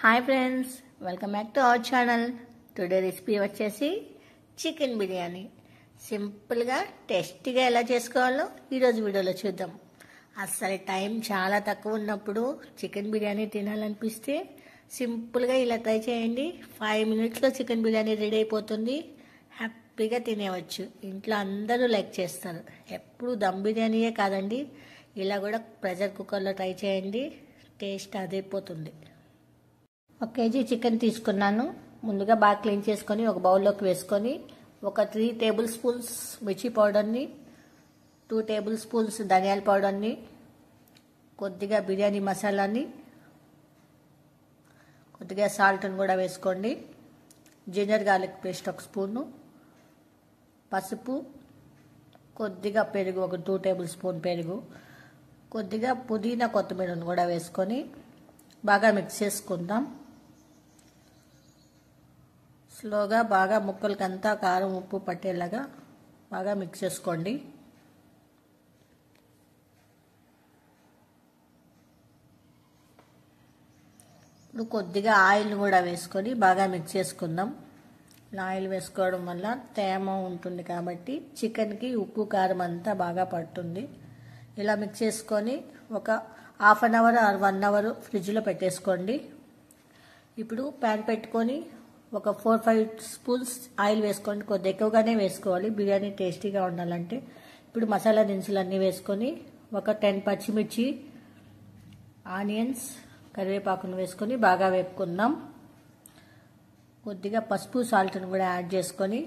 Hi friends, welcome back to our channel. Today recipe వచ్చేసి chicken biryani. సింపుల్గా టేస్టీగా ఎలా చేసుకోవాలో ఈరోజు వీడియోలో చూద్దాం. అస్సలు టైం చాలా తక్కువ ఉన్నప్పుడు చికెన్ బిర్యానీ తినాలనిపిస్తే సింపుల్గా ఇలా ట్రై చేయండి. 5 మినిట్స్లో చికెన్ బిర్యానీ రెడీ అయిపోతుంది. హ్యాపీగా తినేవచ్చు. ఇంట్లో అందరూ లైక్ చేస్తారు. ఎప్పుడు దమ్ బిర్యానీయే కాదండి, ఇలా కూడా ప్రెషర్ కుక్కర్లో ట్రై చేయండి. టేస్ట్ అదిరిపోతుంది. 1 కేజీ చికెన్ తీసుకున్నాను. ముందుగా బాగా క్లీన్ చేసుకొని ఒక బౌల్లోకి వేసుకొని ఒక 3 టేబుల్ స్పూన్స్ మిర్చి పౌడర్ని, 2 టేబుల్ స్పూన్స్ ధనియాల పౌడర్ని, కొద్దిగా బిర్యానీ మసాలాని, కొద్దిగా సాల్ట్ని కూడా వేసుకోండి. జింజర్ గార్లిక్ పేస్ట్ 1 స్పూను, పసుపు, కొద్దిగా పెరుగు, ఒక 2 టేబుల్ స్పూన్ పెరుగు, కొద్దిగా పుదీనా కొత్తిమీరను కూడా వేసుకొని బాగా మిక్స్ చేసుకుందాం. స్లోగా బాగా ముక్కలకంతా కారం ఉప్పు పట్టేలాగా బాగా మిక్స్ చేసుకోండి. ఇప్పుడు కొద్దిగా ఆయిల్ని కూడా వేసుకొని బాగా మిక్స్ చేసుకుందాం. ఆయిల్ వేసుకోవడం వల్ల తేమ ఉంటుంది కాబట్టి చికెన్కి ఉప్పు కారం అంతా బాగా పడుతుంది. ఇలా మిక్స్ చేసుకొని ఒక half an hour or 1 hour ఫ్రిడ్జ్లో పెట్టేసుకోండి. ఇప్పుడు ప్యాన్ పెట్టుకొని ఒక 4-5 స్పూన్స్ ఆయిల్ వేసుకోండి. కొద్ది ఎక్కువగానే వేసుకోవాలి బిర్యానీ టేస్టీగా ఉండాలంటే. ఇప్పుడు మసాలా దినుసులు అన్నీ వేసుకొని ఒక 10 పచ్చిమిర్చి, ఆనియన్స్, కరివేపాకును వేసుకొని బాగా వేపుకుందాం. కొద్దిగా పసుపు, సాల్ట్ని కూడా యాడ్ చేసుకొని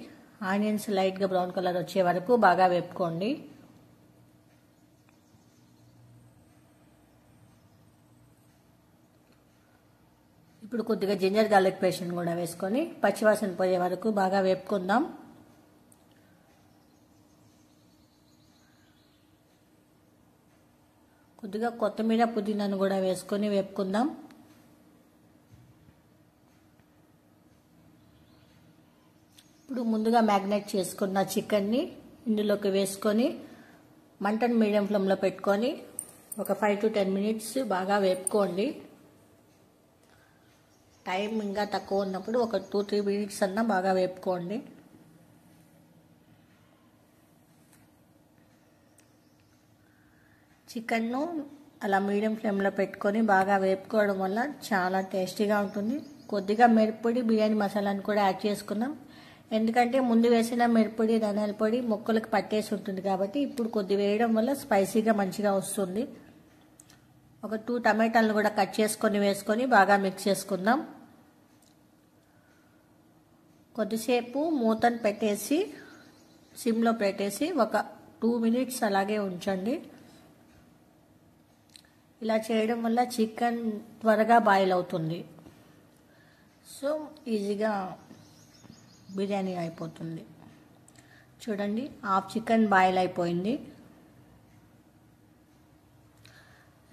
ఆనియన్స్ లైట్గా బ్రౌన్ కలర్ వచ్చే వరకు బాగా వేపుకోండి. ఇప్పుడు కొద్దిగా జింజర్ గార్లిక్ పేస్ట్ని కూడా వేసుకొని పచ్చివాసన పోయే వరకు బాగా వేపుకుందాం. కొద్దిగా కొత్తిమీర, పుదీనాను కూడా వేసుకొని వేపుకుందాం. ఇప్పుడు ముందుగా మ్యాగ్నేట్ చేసుకున్న చికెన్ని ఇందులోకి వేసుకొని మంటను మీడియం ఫ్లేమ్లో పెట్టుకొని ఒక 5 to 10 మినిట్స్ బాగా వేపుకోండి. టైం ఇంకా తక్కువ ఉన్నప్పుడు ఒక 2-3 మినిట్స్ అన్నా బాగా వేపుకోండి. చికెన్ను అలా మీడియం ఫ్లేమ్లో పెట్టుకొని బాగా వేపుకోవడం వల్ల చాలా టేస్టీగా ఉంటుంది. కొద్దిగా మిరప్పొడి, బిర్యానీ మసాలాను కూడా యాడ్ చేసుకున్నాం. ఎందుకంటే ముందు వేసిన మిరప్పొడి, ధనియాల పొడి ముక్కలకు పట్టేసి ఉంటుంది కాబట్టి ఇప్పుడు కొద్ది వేయడం వల్ల స్పైసీగా మంచిగా వస్తుంది. ఒక 2 టమాటాలను కూడా కట్ చేసుకొని వేసుకొని బాగా మిక్స్ చేసుకుందాం. కొద్దిసేపు మూతను పెట్టేసి సిమ్లో పెట్టేసి ఒక 2 మినిట్స్ అలాగే ఉంచండి. ఇలా చేయడం వల్ల చికెన్ త్వరగా బాయిల్ అవుతుంది. సో ఈజీగా బిర్యానీ అయిపోతుంది. చూడండి, హాఫ్ చికెన్ బాయిల్ అయిపోయింది.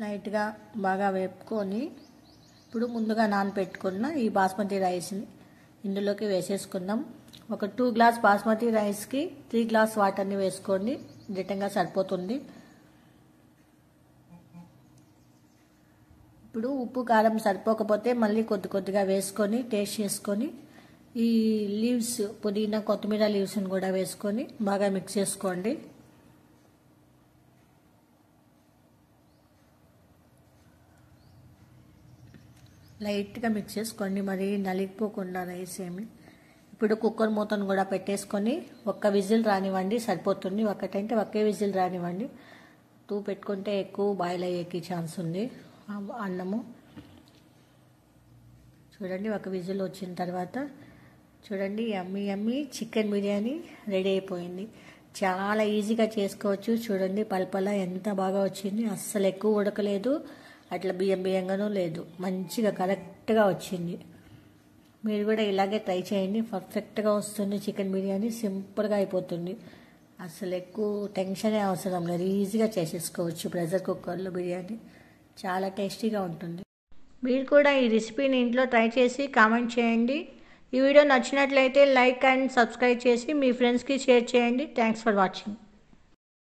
లైట్గా బాగా వేపుకొని ఇప్పుడు ముందుగా నానబెట్టుకున్న ఈ బాస్మతి రైస్ని ఇందులోకి వేసేసుకుందాం. ఒక 2 గ్లాస్ బాస్మతి రైస్కి 3 గ్లాస్ వాటర్ని వేసుకోండి. దిట్టంగా సరిపోతుంది. ఇప్పుడు ఉప్పు కారం సరిపోకపోతే మళ్ళీ కొద్దిగా వేసుకొని టేస్ట్ చేసుకొని ఈ లీవ్స్, పుదీనా కొత్తిమీర లీవ్స్ని కూడా వేసుకొని బాగా మిక్స్ చేసుకోండి. లైట్గా మిక్స్ చేసుకోండి, మరి నలిగిపోకుండా రైస్ ఏమి. ఇప్పుడు కుక్కర్ మూతను కూడా పెట్టేసుకొని 1 విజిల్ రానివ్వండి, సరిపోతుంది. ఒకటంటే 1 విజిల్ రానివ్వండి. 2 పెట్టుకుంటే ఎక్కువ బాయిల్ అయ్యేకి ఛాన్స్ ఉంది అన్నము. చూడండి, 1 విజిల్ వచ్చిన తర్వాత చూడండి, యమ్మీ చికెన్ బిర్యానీ రెడీ అయిపోయింది. చాలా ఈజీగా చేసుకోవచ్చు. చూడండి, పల్పల ఎంత బాగా వచ్చింది. అస్సలు ఎక్కువ ఉడకలేదు, అట్లా బియ్యంగానూ లేదు. మంచిగా కరెక్ట్గా వచ్చింది. మీరు కూడా ఇలాగే ట్రై చేయండి. పర్ఫెక్ట్గా వస్తుంది చికెన్ బిర్యానీ. సింపుల్గా అయిపోతుంది. అసలు ఎక్కువ టెన్షనే అవసరం లేదు. ఈజీగా చేసేసుకోవచ్చు ప్రెషర్ కుక్కర్లో బిర్యానీ. చాలా టేస్టీగా ఉంటుంది. మీరు కూడా ఈ రెసిపీని ఇంట్లో ట్రై చేసి కామెంట్ చేయండి. ఈ వీడియో నచ్చినట్లయితే లైక్ అండ్ సబ్స్క్రైబ్ చేసి మీ ఫ్రెండ్స్కి షేర్ చేయండి. Thanks for watching.